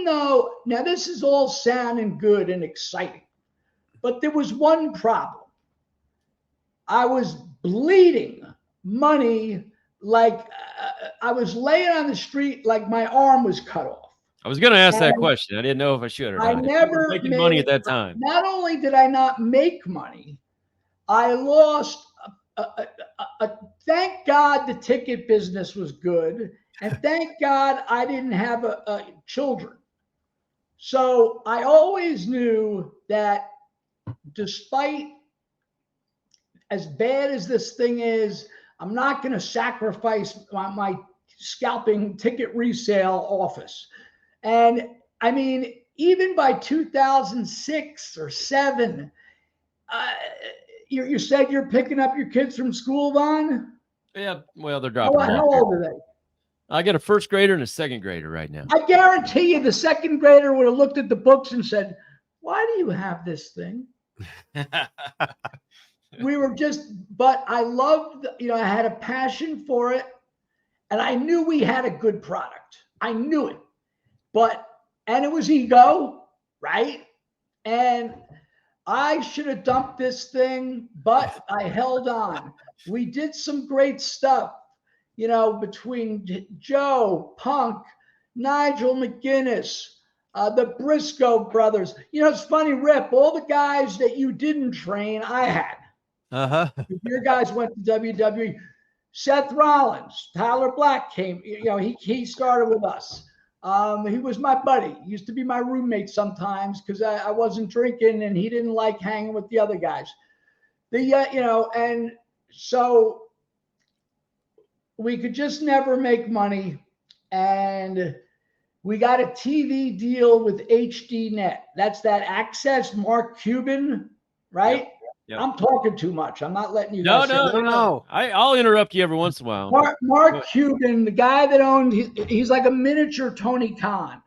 though, now this is all sounding good and exciting, but there was one problem. I was bleeding money like I was laying on the street like my arm was cut off. I was going to ask that question. I didn't know if I should or not. I never making made money at that time. Not only did I not make money, I lost. Thank God the ticket business was good, and thank God I didn't have children. So I always knew that despite as bad as this thing is, I'm not going to sacrifice my scalping ticket resale office. And I mean, even by 2006 or 7, you said you're picking up your kids from school, Vaughn? Yeah, well, they're dropping them off. How old are they? I got a first grader and a second grader right now. I guarantee you the second grader would have looked at the books and said, why do you have this thing? But I loved, I had a passion for it, and I knew we had a good product. I knew it. And it was ego, right? And I should have dumped this thing, but I held on. We did some great stuff, between Joe, Punk, Nigel McGuinness, the Briscoe brothers. It's funny, Rip, all the guys that you didn't train, I had. Uh-huh. Your guys went to WWE. Seth Rollins, Tyler Black came, he started with us. He was my buddy. He used to be my roommate sometimes because I wasn't drinking and he didn't like hanging with the other guys. And so we could just never make money. And we got a TV deal with HDNet. That's that Access Mark Cuban, right? Yep. Yep. I'm talking too much. I'm not letting you guys. No. I'll interrupt you every once in a while. Mark Cuban, the guy that owned, he's like a miniature Tony Khan.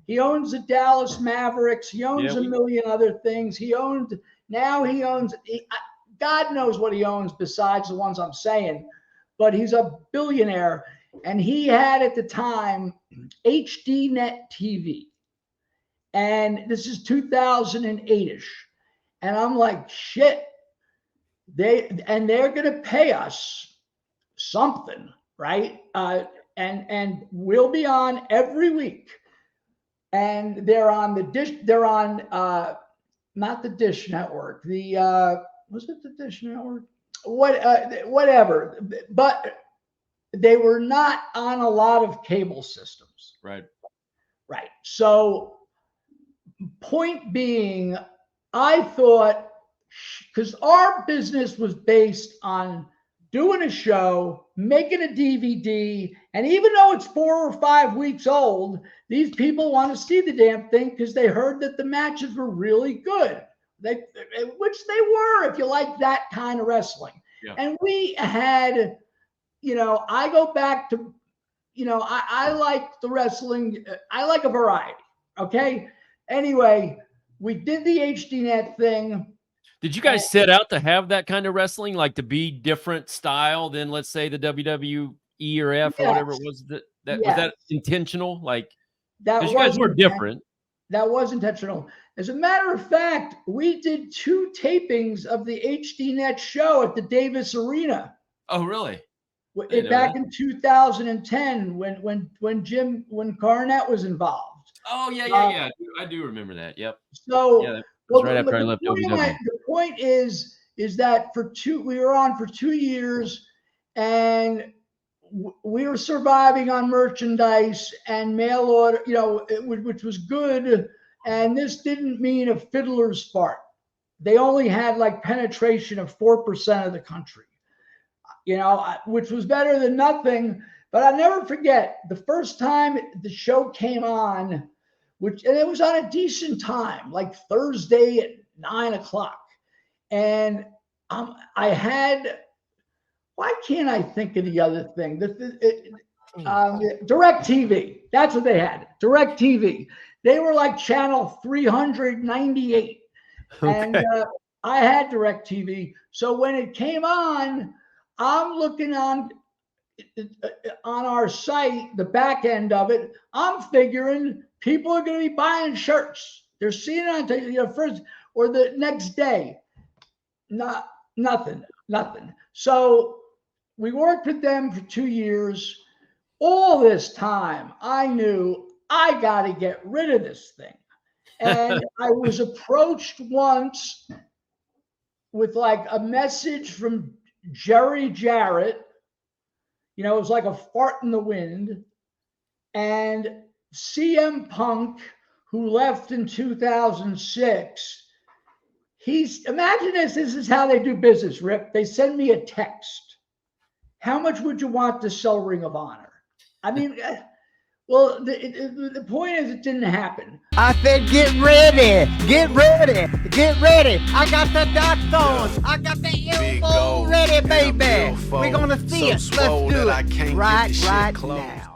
He owns the Dallas Mavericks. He owns a million other things. God knows what he owns besides the ones I'm saying, but he's a billionaire. And he had at the time HDNet TV. And this is 2008-ish. And I'm like, shit. They're going to pay us something, right? And we'll be on every week. And they're on the Dish. They're on not the Dish Network. Was it the Dish Network? Whatever. But they were not on a lot of cable systems. Right. So, point being, I thought, because our business was based on doing a show, making a DVD, and even though it's 4 or 5 weeks old, these people want to see the damn thing because they heard that the matches were really good, which they were if you like that kind of wrestling. Yeah. And we had, I go back to, I like the wrestling. I like a variety, okay? Anyway, we did the HDNet thing. Did you guys set out to have that kind of wrestling, like to be different style than, let's say, the WWE or F or whatever it was? Was that intentional? Like, because you guys were different. That was intentional. As a matter of fact, we did 2 tapings of the HDNet show at the Davis Arena. Oh, really? Back in 2010, when Carnett was involved. Oh yeah. I do remember that. Yep. So. Well, right after I left WWE. The point is that we were on for 2 years, and we were surviving on merchandise and mail order, which was good. And this didn't mean a fiddler's fart. They only had like penetration of 4% of the country, which was better than nothing. But I'll never forget the first time the show came on. And it was on a decent time, like Thursday at 9:00. And why can't I think of the other thing? DirecTV. That's what they had. DirecTV. They were like channel 398. Okay. And I had DirecTV. So when it came on, I'm looking on our site, the back end of it, I'm figuring people are going to be buying shirts. They're seeing it on first or the next day. Nothing. So we worked with them for 2 years. All this time, I knew I got to get rid of this thing. And I was approached once with like a message from Jerry Jarrett. It was like a fart in the wind. And CM Punk, who left in 2006, imagine this is how they do business, Rip. They send me a text. How much would you want to sell Ring of Honor? I mean, well, the point is it didn't happen. I said, get ready. I got the dots on. I got the elbow ready, baby. We're going to see it. Let's do it right now.